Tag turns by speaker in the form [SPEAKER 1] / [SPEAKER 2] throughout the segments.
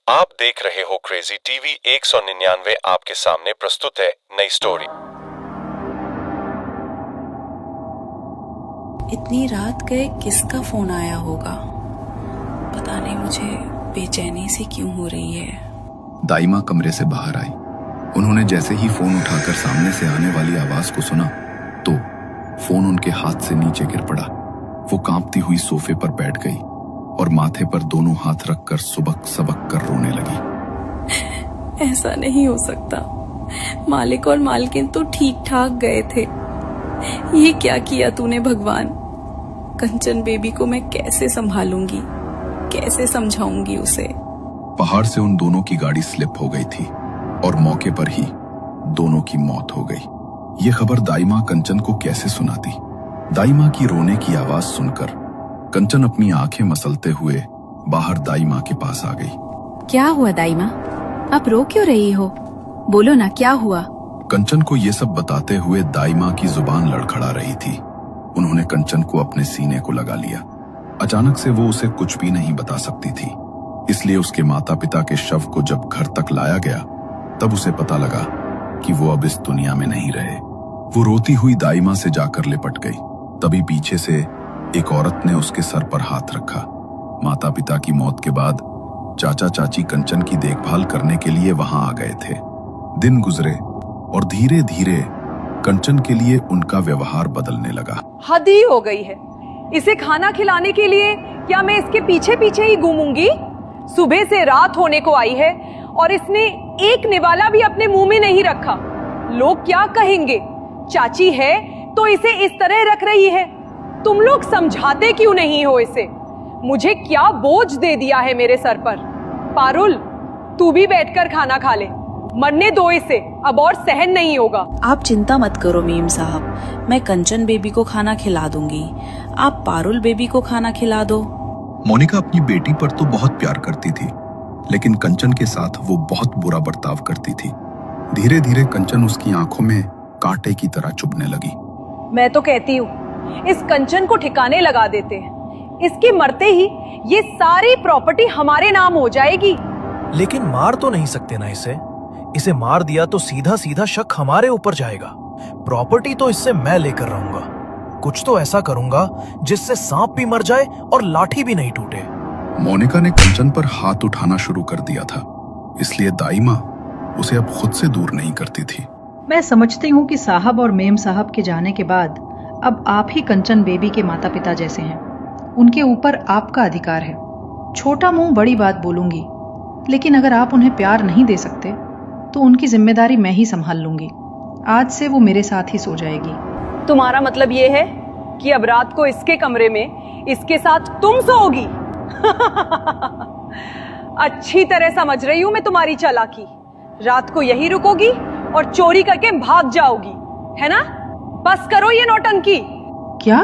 [SPEAKER 1] आप देख रहे हो क्रेजी टीवी 199। आपके सामने प्रस्तुत है नई स्टोरी।
[SPEAKER 2] इतनी रात गए किसका फोन आया होगा? पता नहीं, मुझे बेचैनी सी क्यों हो रही है।
[SPEAKER 3] दाइमा कमरे से बाहर आई। उन्होंने जैसे ही फोन उठाकर सामने से आने वाली आवाज को सुना तो फोन उनके हाथ से नीचे गिर पड़ा। वो कांपती हुई सोफे पर बैठ गई और माथे पर दोनों हाथ रखकर सुबक सबक कर रोने लगी।
[SPEAKER 2] ऐसा नहीं हो सकता। मालिक और मालकिन तो ठीक ठाक गए थे। ये क्या किया तूने भगवान? कंचन बेबी को मैं कैसे संभालूंगी, कैसे समझाऊंगी उसे?
[SPEAKER 3] पहाड़ से उन दोनों की गाड़ी स्लिप हो गई थी और मौके पर ही दोनों की मौत हो गई। ये खबर दाइमा कंचन को कैसे सुनाती? दाइमा की रोने की आवाज सुनकर कंचन अपनी आंखें मसलते हुए बाहर दाइमा के पास आ गई।
[SPEAKER 2] क्या हुआ दाइमा? आप रो क्यों रही हो? बोलो ना, क्या हुआ?
[SPEAKER 3] कंचन को ये सब बताते हुए दाइमा की जुबान लड़खड़ा रही थी। उन्होंने कंचन को अपने सीने को लगा लिया। अचानक से वो उसे कुछ भी नहीं बता सकती थी, इसलिए उसके माता पिता के शव को जब घर तक लाया गया तब उसे पता लगा कि वो अब इस दुनिया में नहीं रहे। वो रोती हुई दाइमा से जाकर लिपट गई। तभी पीछे से एक औरत ने उसके सर पर हाथ रखा। माता पिता की मौत के बाद चाचा चाची कंचन की देखभाल करने के लिए वहां आ गए थे। दिन गुजरे और धीरे धीरे कंचन के लिए उनका व्यवहार बदलने लगा।
[SPEAKER 4] हद ही हो गई है। इसे खाना खिलाने के लिए क्या मैं इसके पीछे पीछे ही घूमूंगी? सुबह से रात होने को आई है और इसने एक निवाला भी अपने मुंह में नहीं रखा। लोग क्या कहेंगे? चाची है तो इसे इस तरह रख रही है। तुम लोग समझाते क्यों नहीं हो इसे? मुझे क्या बोझ दे दिया है मेरे सर पर। पारुल, तू भी बैठकर खाना खा ले। मरने दो इसे, अब और सहन नहीं होगा।
[SPEAKER 2] आप चिंता मत करो मीम साहब, मैं कंचन बेबी को खाना खिला दूंगी। आप पारुल बेबी को खाना खिला दो।
[SPEAKER 3] मोनिका अपनी बेटी पर तो बहुत प्यार करती थी, लेकिन कंचन के साथ वो बहुत बुरा बर्ताव करती थी। धीरे धीरे कंचन उसकी आंखों में कांटे की तरह चुभने लगी।
[SPEAKER 4] मैं तो कहती हूँ इस कंचन को ठिकाने लगा देते हैं। इसके मरते ही ये सारी प्रॉपर्टी हमारे नाम हो जाएगी।
[SPEAKER 5] लेकिन मार तो नहीं सकते ना इसे। इसे मार दिया तो सीधा सीधा शक हमारे ऊपर जाएगा। प्रॉपर्टी तो इससे मैं लेकर रहूंगा। कुछ तो ऐसा करूंगा जिससे सांप भी मर जाए और लाठी भी नहीं टूटे।
[SPEAKER 3] मोनिका ने कंचन पर हाथ उठाना शुरू कर दिया था, इसलिए दाइमा उसे अब खुद से दूर नहीं करती थी।
[SPEAKER 6] मैं समझती हूँ कि साहब और मेम साहब के जाने के बाद अब आप ही कंचन बेबी के माता पिता जैसे हैं। उनके ऊपर आपका अधिकार है। छोटा मुंह बड़ी बात बोलूंगी, लेकिन अगर आप उन्हें प्यार नहीं दे सकते तो उनकी जिम्मेदारी मैं ही संभाल लूंगी। आज से वो मेरे साथ ही सो जाएगी।
[SPEAKER 4] तुम्हारा मतलब ये है कि अब रात को इसके कमरे में इसके साथ तुम सोओगी? अच्छी तरह समझ रही हूं मैं तुम्हारी चालाकी। रात को यही रुकोगी और चोरी करके भाग जाओगी, है ना? बस करो ये नौटंकी।
[SPEAKER 6] क्या?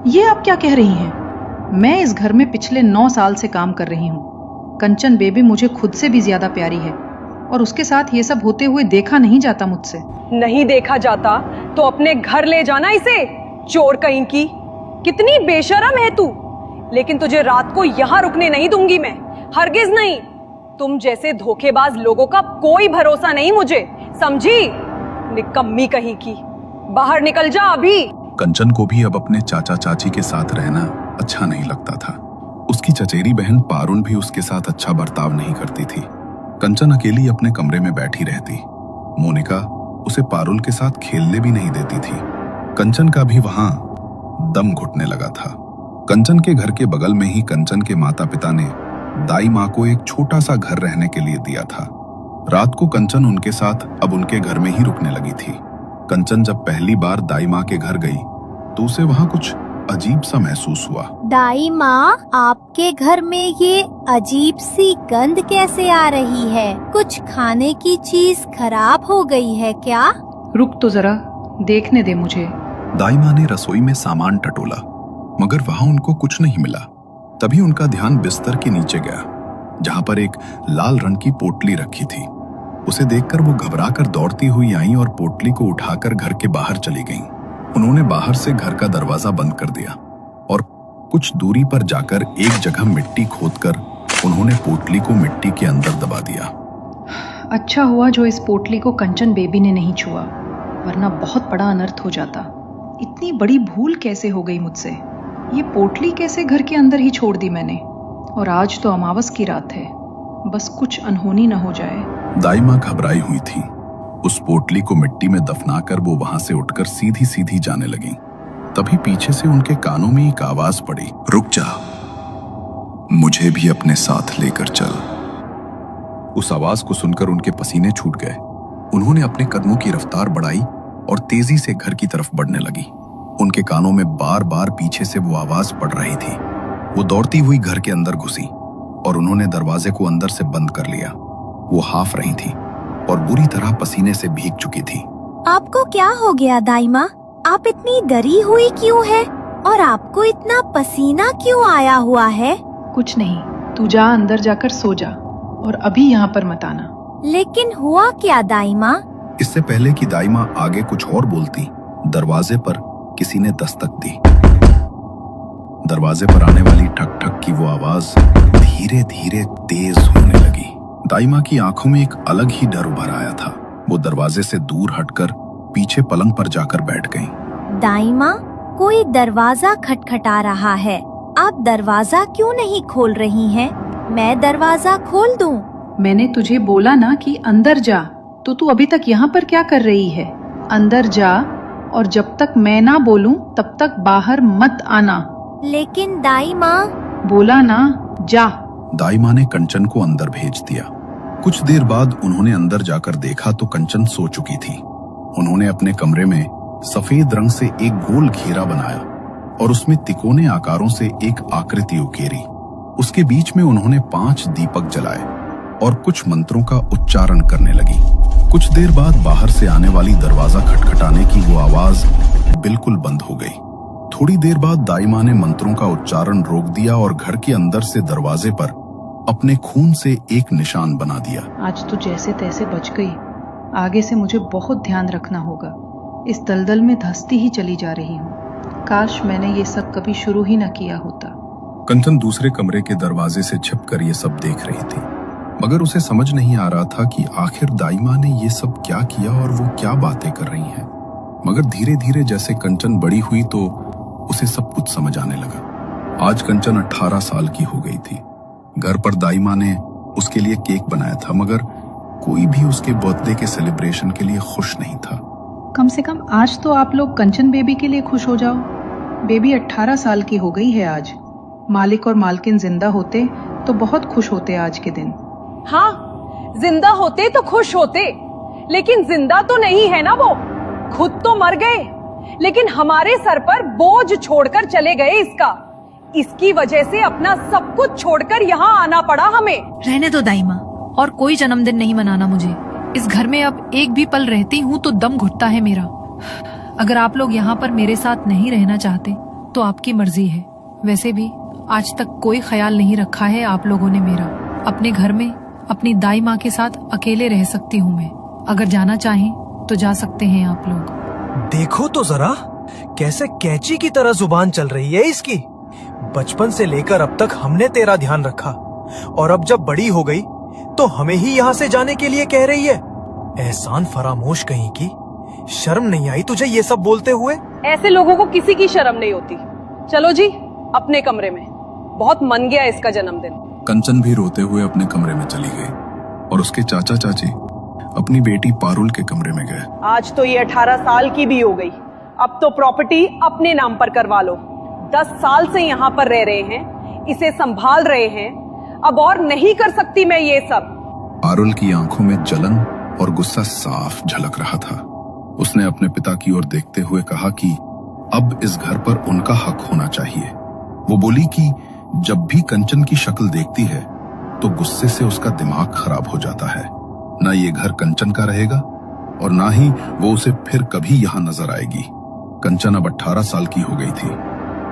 [SPEAKER 6] ये आप क्या कह रही हैं? मैं इस घर में पिछले 9 साल से काम कर रही हूँ। कंचन बेबी मुझे खुद से भी ज्यादा प्यारी है और उसके साथ ये सब होते हुए देखा नहीं जाता मुझसे।
[SPEAKER 4] नहीं देखा जाता तो अपने घर ले जाना इसे, चोर कहीं की। कितनी बेशरम है तू। लेकिन तुझे रात को यहाँ रुकने नहीं दूंगी मैं, हरगिज नहीं। तुम जैसे धोखेबाज लोगों का कोई भरोसा नहीं मुझे, समझी? निकम्मी कहीं की। बाहर निकल जा अभी।
[SPEAKER 3] कंचन को भी अब अपने चाचा चाची के साथ रहना अच्छा नहीं लगता था। उसकी चचेरी बहन पारुल भी उसके साथ अच्छा बर्ताव नहीं करती थी। कंचन अकेली अपने कमरे में बैठी रहती। मोनिका उसे पारुल के साथ खेलने भी नहीं देती थी। कंचन का भी वहां दम घुटने लगा था। कंचन के घर के बगल में ही कंचन के माता पिता ने दाई माँ को एक छोटा सा घर रहने के लिए दिया था। रात को कंचन उनके साथ अब उनके घर में ही रुकने लगी थी। कंचन जब पहली बार दाई माँ के घर गई तो उसे वहाँ कुछ अजीब सा महसूस हुआ।
[SPEAKER 7] दाई माँ, आपके घर में ये अजीब सी गंध कैसे आ रही है? कुछ खाने की चीज खराब हो गई है क्या?
[SPEAKER 6] रुक तो जरा, देखने दे मुझे।
[SPEAKER 3] दाई माँ ने रसोई में सामान टटोला, मगर वहाँ उनको कुछ नहीं मिला। तभी उनका ध्यान बिस्तर के नीचे गया, जहाँ पर एक लाल रंग की पोटली रखी थी। उसे देखकर वो घबराकर दौड़ती हुई आई और पोटली को उठाकर घर के बाहर चली गईं। उन्होंने बाहर से घर का दरवाजा बंद कर दिया और कुछ दूरी पर जाकर एक जगह मिट्टी खोदकर उन्होंने पोटली को मिट्टी के अंदर दबा दिया।
[SPEAKER 6] अच्छा हुआ जो इस पोटली को कंचन बेबी ने नहीं छुआ, वरना बहुत बड़ा अनर्थ हो जाता। इतनी बड़ी भूल कैसे हो गई मुझसे? ये पोटली कैसे घर के अंदर ही छोड़ दी मैंने? और आज तो अमावस की रात है, बस कुछ अनहोनी न हो जाए।
[SPEAKER 3] दाई माँ घबराई हुई थी। उस पोटली को मिट्टी में दफनाकर वो वहां से उठकर सीधी सीधी जाने लगी। तभी पीछे से उनके कानों में एक आवाज पड़ी, रुक जा, मुझे भी अपने साथ लेकर चल। उस आवाज को सुनकर उनके पसीने छूट गए। उन्होंने अपने कदमों की रफ्तार बढ़ाई और तेजी से घर की तरफ बढ़ने लगी। उनके कानों में बार बार पीछे से वो आवाज पड़ रही थी। वो दौड़ती हुई घर के अंदर घुसी और उन्होंने दरवाजे को अंदर से बंद कर लिया। वो हाफ रही थी और बुरी तरह पसीने से भीग चुकी थी।
[SPEAKER 7] आपको क्या हो गया दाई माँ? आप इतनी डरी हुई क्यों है? और आपको इतना पसीना क्यों आया हुआ है?
[SPEAKER 6] कुछ नहीं, तू जा अंदर जाकर सो जा और अभी यहाँ पर मत आना।
[SPEAKER 7] लेकिन हुआ क्या दाई माँ?
[SPEAKER 3] इससे पहले कि दाई माँ आगे कुछ और बोलती, दरवाजे पर किसी ने दस्तक दी। दरवाजे पर आने वाली ठक ठक की वो आवाज धीरे धीरे तेज होने लगी। दाई माँ की आंखों में एक अलग ही डर उभर आया था। वो दरवाजे से दूर हटकर पीछे पलंग पर जाकर बैठ गई।
[SPEAKER 7] दाई माँ, कोई दरवाजा खटखटा रहा है। आप दरवाजा क्यों नहीं खोल रही हैं? मैं दरवाजा खोल दूं?
[SPEAKER 6] मैंने तुझे बोला ना कि अंदर जा, तो तू अभी तक यहाँ पर क्या कर रही है? अंदर जा और जब तक मैं ना बोलूं तब तक बाहर मत आना।
[SPEAKER 7] लेकिन दाई माँ,
[SPEAKER 6] बोला ना, जा।
[SPEAKER 3] दाई माँ ने कंचन को अंदर भेज दिया। कुछ देर बाद उन्होंने अंदर जाकर देखा तो कंचन सो चुकी थी। उन्होंने अपने कमरे में सफेद रंग से एक गोल घेरा बनाया और उसमें तिकोने आकारों से एक आकृति उकेरी। उसके बीच में उन्होंने 5 दीपक जलाए और कुछ मंत्रों का उच्चारण करने लगी। कुछ देर बाद बाहर से आने वाली दरवाजा खटखटाने की वो आवाज बिल्कुल बंद हो गई। थोड़ी देर बाद दाई माँ ने मंत्रों का उच्चारण रोक दिया और घर के अंदर से दरवाजे पर अपने खून से एक निशान बना दिया।
[SPEAKER 6] आज तो जैसे तैसे बच गई। आगे से मुझे बहुत ध्यान रखना होगा। इस दलदल में धंसती ही चली जा रही हूँ। काश मैंने ये सब कभी शुरू ही न किया होता।
[SPEAKER 3] कंचन दूसरे कमरे के दरवाजे से छिपकर ये सब देख रही थी, मगर उसे समझ नहीं आ रहा था कि आखिर दाई माँ ने ये सब क्या किया और वो क्या बातें कर रही हैं। मगर धीरे धीरे जैसे कंचन बड़ी हुई तो उसे सब कुछ समझ आने लगा। आज कंचन 18 साल की हो गई थी। घर पर दाई माँ ने उसके लिए केक बनाया था, मगर कोई भी उसके बर्थडे के सेलिब्रेशन के लिए खुश नहीं था।
[SPEAKER 6] कम से कम आज तो आप लोग कंचन बेबी के लिए खुश हो जाओ। बेबी 18 साल की हो गई है आज। मालिक और मालकिन जिंदा होते तो बहुत खुश होते आज के दिन।
[SPEAKER 4] हाँ, जिंदा होते तो खुश होते, लेकिन जिंदा तो नहीं है ना वो। खुद तो मर गए, लेकिन हमारे सर पर बोझ छोड़कर चले गए इसका। इसकी वजह से अपना सब कुछ छोड़कर यहाँ आना पड़ा हमें।
[SPEAKER 8] रहने दो दाई माँ, और कोई जन्मदिन नहीं मनाना मुझे। इस घर में अब एक भी पल रहती हूँ तो दम घुटता है मेरा। अगर आप लोग यहाँ पर मेरे साथ नहीं रहना चाहते तो आपकी मर्जी है। वैसे भी आज तक कोई ख्याल नहीं रखा है आप लोगों ने मेरा। अपने घर में अपनी दाई माँ के साथ अकेले रह सकती हूँ मैं। अगर जाना चाहें तो जा सकते हैं आप लोग।
[SPEAKER 5] देखो तो जरा कैसे कैंची की तरह जुबान चल रही है इसकी। बचपन से लेकर अब तक हमने तेरा ध्यान रखा, और अब जब बड़ी हो गई तो हमें ही यहाँ से जाने के लिए कह रही है। एहसान फरामोश कहीं की। शर्म नहीं आई तुझे ये सब बोलते हुए?
[SPEAKER 4] ऐसे लोगों को किसी की शर्म नहीं होती। चलो जी अपने कमरे में, बहुत मन गया इसका जन्मदिन।
[SPEAKER 3] कंचन भी रोते हुए अपने कमरे में चली गई और उसके चाचा चाची अपनी बेटी पारुल के कमरे में गए।
[SPEAKER 4] आज तो ये 18 साल की भी हो गई। अब तो प्रॉपर्टी अपने नाम पर करवा लो। 10 साल से यहाँ पर रह रहे हैं, इसे संभाल रहे हैं। अब और नहीं कर सकती मैं ये सब।
[SPEAKER 3] पारुल की आंखों में जलन और गुस्सा साफ झलक रहा था। उसने अपने पिता की ओर देखते हुए कहा कि अब इस घर पर उनका हक होना चाहिए। वो बोली कि जब भी कंचन की शक्ल देखती है तो गुस्से से उसका दिमाग खराब हो जाता है। ना ये घर कंचन का रहेगा और ना ही वो उसे फिर कभी यहाँ नजर आएगी। कंचन अब 18 साल की हो गई थी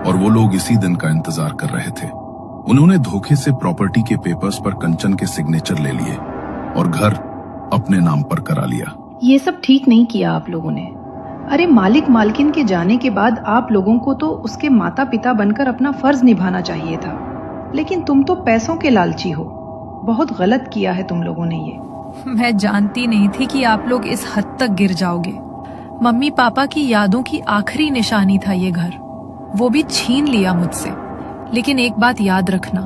[SPEAKER 3] और वो लोग इसी दिन का इंतजार कर रहे थे। उन्होंने धोखे से प्रॉपर्टी के पेपर्स पर कंचन के सिग्नेचर ले लिए और घर अपने नाम पर करा लिया।
[SPEAKER 6] ये सब ठीक नहीं किया आप लोगों ने। अरे मालिक मालकिन के जाने के बाद आप लोगों को तो उसके माता पिता बनकर अपना फर्ज निभाना चाहिए था। लेकिन तुम तो पैसों के लालची हो। बहुत गलत किया है तुम लोगों ने ये।
[SPEAKER 8] मैं जानती नहीं थी कि आप लोग इस हद तक गिर जाओगे। मम्मी पापा की यादों की आखिरी निशानी था ये घर, वो भी छीन लिया मुझसे। लेकिन एक बात याद रखना,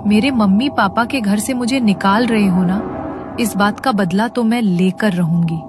[SPEAKER 8] मेरे मम्मी पापा के घर से मुझे निकाल रहे हो ना, इस बात का बदला तो मैं लेकर रहूंगी।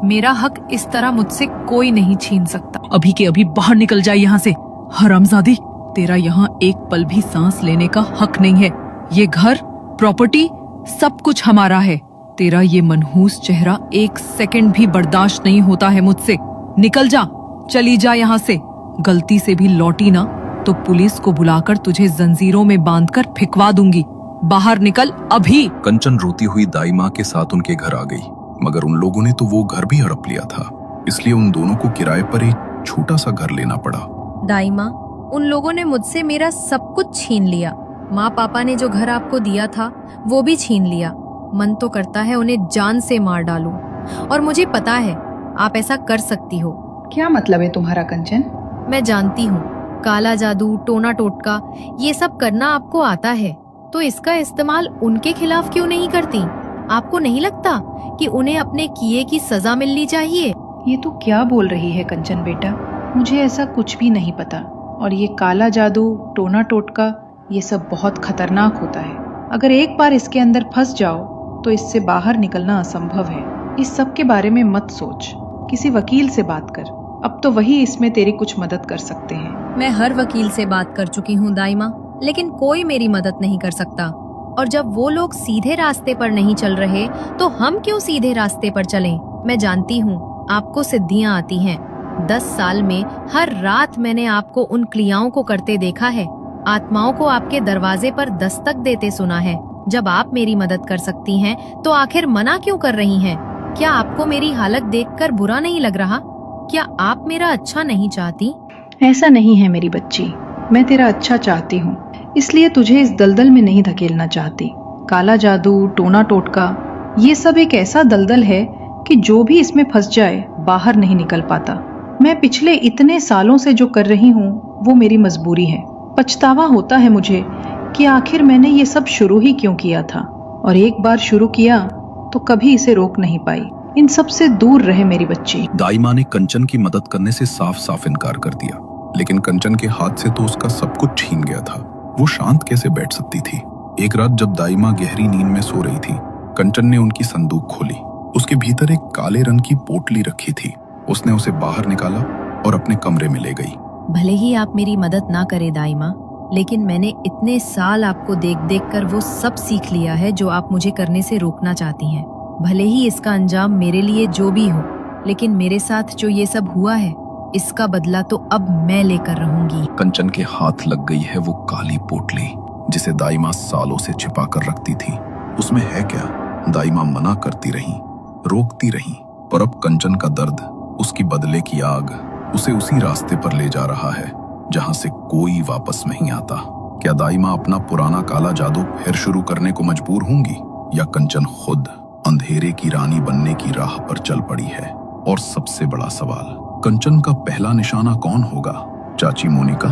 [SPEAKER 8] मेरा हक इस तरह मुझसे कोई नहीं छीन सकता।
[SPEAKER 9] अभी के अभी बाहर निकल जाए यहाँ से। हरामजादी, तेरा यहाँ एक पल भी सांस लेने का हक नहीं है। ये घर, प्रॉपर्टी, सब कुछ हमारा है। तेरा ये मनहूस चेहरा एक सेकंड भी बर्दाश्त नहीं होता है मुझसे। निकल जा, चली जा यहाँ से। गलती से भी लौटी ना तो पुलिस को बुलाकर तुझे जंजीरों में बांधकर फिकवा दूंगी। बाहर निकल अभी।
[SPEAKER 3] कंचन रोती हुई दाई माँ के साथ उनके घर आ गई, मगर उन लोगों ने तो वो घर भी हड़प लिया था, इसलिए उन दोनों को किराए पर एक छोटा सा घर लेना पड़ा।
[SPEAKER 10] दाई माँ, उन लोगों ने मुझसे मेरा सब कुछ छीन लिया। माँ पापा ने जो घर आपको दिया था वो भी छीन लिया। मन तो करता है उन्हें जान से मार डालूं, और मुझे पता है आप ऐसा कर सकती हो।
[SPEAKER 6] क्या मतलब है तुम्हारा कंचन?
[SPEAKER 10] मैं जानती हूँ काला जादू, टोना टोटका, ये सब करना आपको आता है, तो इसका इस्तेमाल उनके खिलाफ क्यों नहीं करती? आपको नहीं लगता कि उन्हें अपने किए की सजा मिलनी चाहिए?
[SPEAKER 6] ये तो क्या बोल रही है कंचन बेटा? मुझे ऐसा कुछ भी नहीं पता। और ये काला जादू, टोना टोटका, ये सब बहुत खतरनाक होता है। अगर एक बार इसके अंदर फंस जाओ तो इससे बाहर निकलना असंभव है। इस सब के बारे में मत सोच, किसी वकील से बात कर। अब तो वही इसमें तेरी कुछ मदद कर सकते हैं।
[SPEAKER 10] मैं हर वकील से बात कर चुकी हूँ दाई माँ, लेकिन कोई मेरी मदद नहीं कर सकता। और जब वो लोग सीधे रास्ते पर नहीं चल रहे तो हम क्यों सीधे रास्ते पर चलें? मैं जानती हूँ आपको सिद्धियाँ आती हैं। 10 साल में हर रात मैंने आपको उन क्रियाओं को करते देखा है। आत्माओं को आपके दरवाजे पर दस्तक देते सुना है। जब आप मेरी मदद कर सकती हैं तो आखिर मना क्यों कर रही हैं? क्या आपको मेरी हालत देखकर बुरा नहीं लग रहा? क्या आप मेरा अच्छा नहीं चाहती?
[SPEAKER 6] ऐसा नहीं है मेरी बच्ची, मैं तेरा अच्छा चाहती हूँ, इसलिए तुझे इस दलदल में नहीं धकेलना चाहती। काला जादू, टोना टोटका, ये सब एक ऐसा दलदल है कि जो भी इसमें फंस जाए बाहर नहीं निकल पाता। मैं पिछले इतने सालों से जो कर रही हूँ वो मेरी मजबूरी है। पछतावा होता है मुझे कि आखिर मैंने ये सब शुरू ही क्यों किया था, और एक बार शुरू किया तो कभी इसे रोक नहीं पाई। इन सब से दूर रहे मेरी बच्ची।
[SPEAKER 3] दाई माँ ने कंचन की मदद करने से साफ साफ इनकार कर दिया, लेकिन कंचन के हाथ से तो उसका सब कुछ छीन गया था। वो शांत कैसे बैठ सकती थी? एक रात जब दाई माँ गहरी नींद में सो रही थी, कंचन ने उनकी संदूक खोली। उसके भीतर एक काले रंग की पोटली रखी थी। उसने उसे बाहर निकाला और अपने कमरे में ले गई।
[SPEAKER 10] भले ही आप मेरी मदद ना करे दाई माँ, लेकिन मैंने इतने साल आपको देख देख कर वो सब सीख लिया है जो आप मुझे करने से रोकना चाहती हैं। भले ही इसका अंजाम मेरे लिए जो भी हो, लेकिन मेरे साथ जो ये सब हुआ है इसका बदला तो अब मैं लेकर रहूंगी।
[SPEAKER 3] कंचन के हाथ लग गई है वो काली पोटली जिसे दाई माँ सालों से छिपा कर रखती थी। उसमें है क्या? दाई माँ मना करती रही, रोकती रही, पर अब कंचन का दर्द, उसकी बदले की आग उसे उसी रास्ते पर ले जा रहा है जहां से कोई वापस नहीं आता। क्या दाई माँ अपना पुराना काला जादू फिर शुरू करने को मजबूर होंगी, या कंचन खुद अंधेरे की रानी बनने की राह पर चल पड़ी है? और सबसे बड़ा सवाल, कंचन का पहला निशाना कौन होगा? चाची मोनिका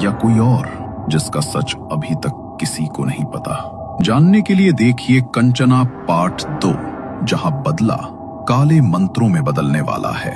[SPEAKER 3] या कोई और जिसका सच अभी तक किसी को नहीं पता? जानने के लिए देखिए कंचना पार्ट 2, जहां बदला काले मंत्रों में बदलने वाला है।